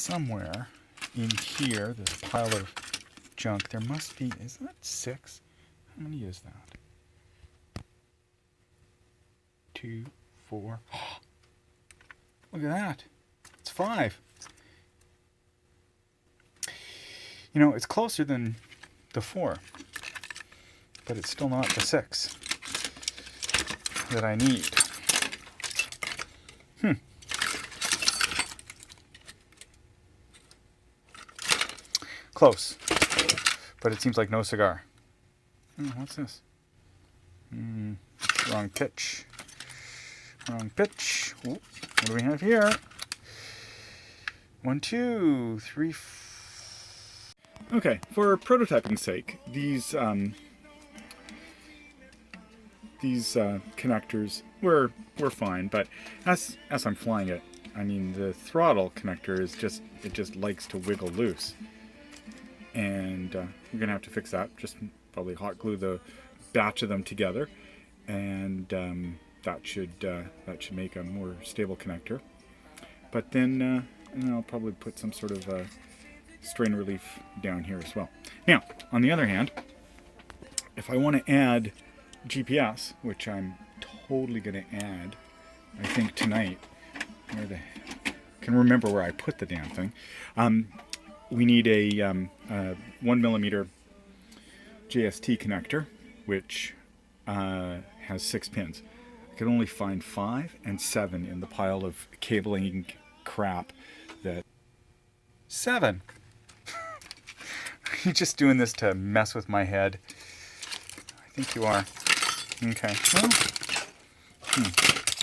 somewhere in here, this pile of junk, there must be, is that 6? How many is that? 2, 4. Look at that. It's 5. You know, it's closer than the 4, but it's still not the 6 that I need. Close, but it seems like no cigar. What's this? Wrong pitch. Wrong pitch. Ooh, what do we have here? 1, 2, 3. Okay, for prototyping's sake, these connectors were fine, but as I'm flying it, I mean, the throttle connector is just likes to wiggle loose, and you're gonna have to fix that. Just probably hot glue the batch of them together, and that should make a more stable connector. But then I'll probably put some sort of strain relief down here as well. Now, on the other hand, if I want to add GPS, which I'm totally going to add, I think tonight, can remember where I put the damn thing. We need a 1mm JST connector, which has 6 pins. I could only find 5 and 7 in the pile of cabling crap that... 7! You're just doing this to mess with my head. I think you are. Okay. Well,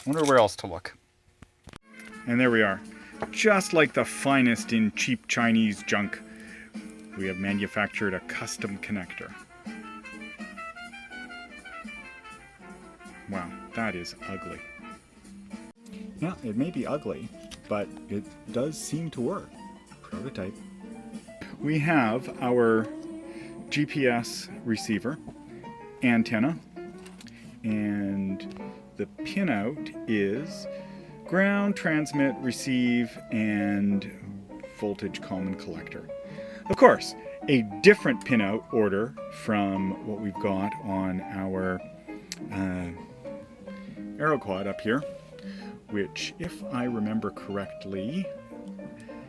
wonder where else to look. And there we are. Just like the finest in cheap Chinese junk, we have manufactured a custom connector. Wow, that is ugly. Yeah, it may be ugly, but it does seem to work. Prototype. We have our GPS receiver antenna, and the pinout is ground, transmit, receive, and voltage common collector. Of course, a different pinout order from what we've got on our AeroQuad up here, which, if I remember correctly,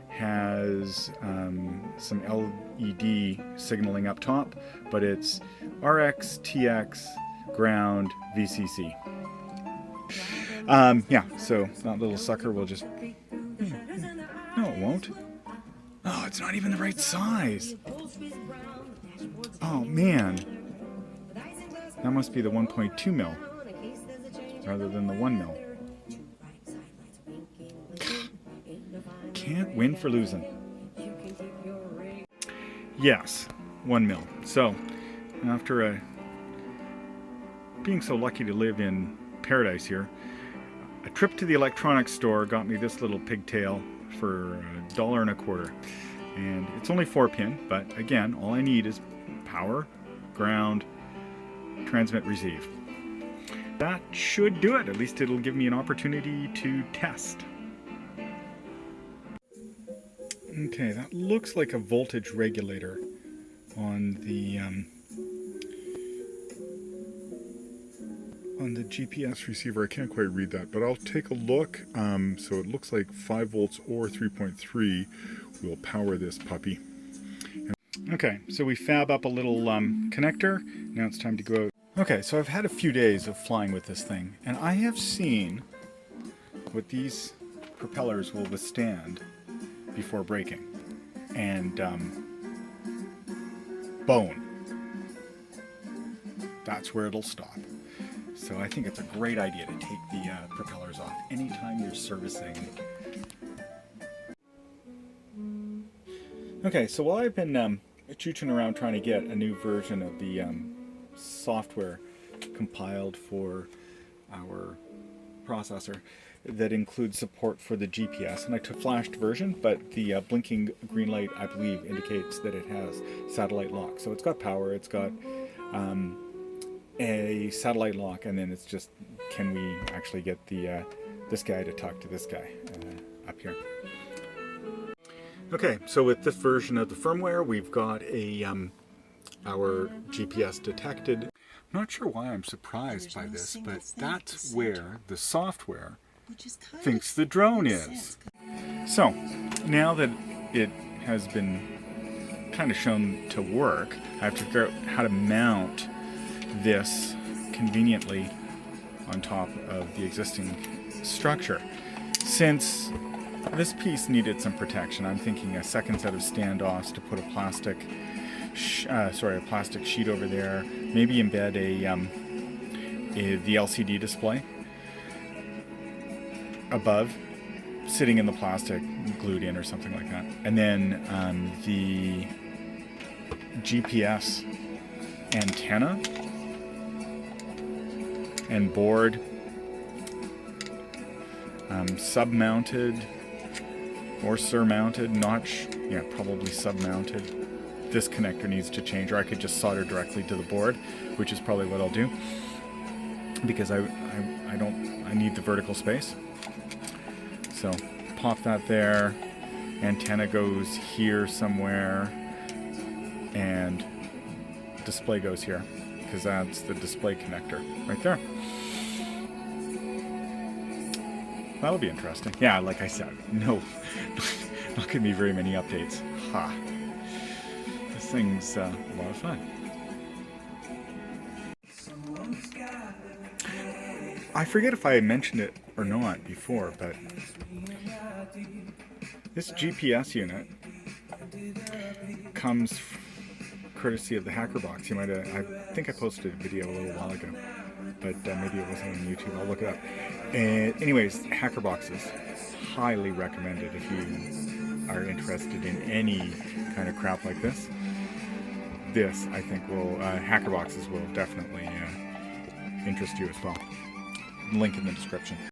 has some LED signaling up top, but it's RX, TX, ground, VCC. Yeah, so that little sucker will just... No, it won't. Oh, it's not even the right size. Oh, man. That must be the 1.2 mil rather than the 1 mil. Can't win for losing. Yes, 1 mil. So, after being so lucky to live in paradise here, a trip to the electronics store got me this little pigtail for $1.25. And it's only 4-pin, but again, all I need is power, ground, transmit, receive. That should do it. At least it'll give me an opportunity to test. Okay, that looks like a voltage regulator on the GPS receiver. I can't quite read that, but I'll take a look. So it looks like 5 volts or 3.3 will power this puppy. Okay, so we fab up a little connector. Now it's time to go out. Okay, so I've had a few days of flying with this thing, and I have seen what these propellers will withstand before breaking. And bone. That's where it'll stop. So I think it's a great idea to take the propellers off anytime you're servicing. Okay, so while I've been chooching around trying to get a new version of the software compiled for our processor that includes support for the GPS, and I took flashed version, but the blinking green light, I believe, indicates that it has satellite lock. So it's got power, it's got a satellite lock, and then it's just, can we actually get the this guy to talk to this guy up here? Okay, so with this version of the firmware, we've got a our GPS detected. I'm not sure why I'm surprised by this, but that's where the software thinks the drone is. So, now that it has been kind of shown to work, I have to figure out how to mount this conveniently on top of the existing structure. Since this piece needed some protection, I'm thinking a second set of standoffs to put a plastic sheet over there. Maybe embed the LCD display above, sitting in the plastic, glued in or something like that. And then the GPS antenna and board, sub-mounted or surmounted, probably sub-mounted. This connector needs to change, or I could just solder directly to the board, which is probably what I'll do, because I need the vertical space. So pop that there, antenna goes here somewhere, and display goes here, because that's the display connector right there. That'll be interesting. Yeah, like I said, no, not gonna be very many updates. Ha. This thing's a lot of fun. I forget if I mentioned it or not before, but this GPS unit comes courtesy of the HackerBox. You might have, I think I posted a video a little while ago, but maybe it wasn't on YouTube. I'll look it up. And anyways, HackerBox is highly recommended if you are interested in any kind of crap like this. This, I think, will HackerBoxes will definitely interest you as well. Link in the description.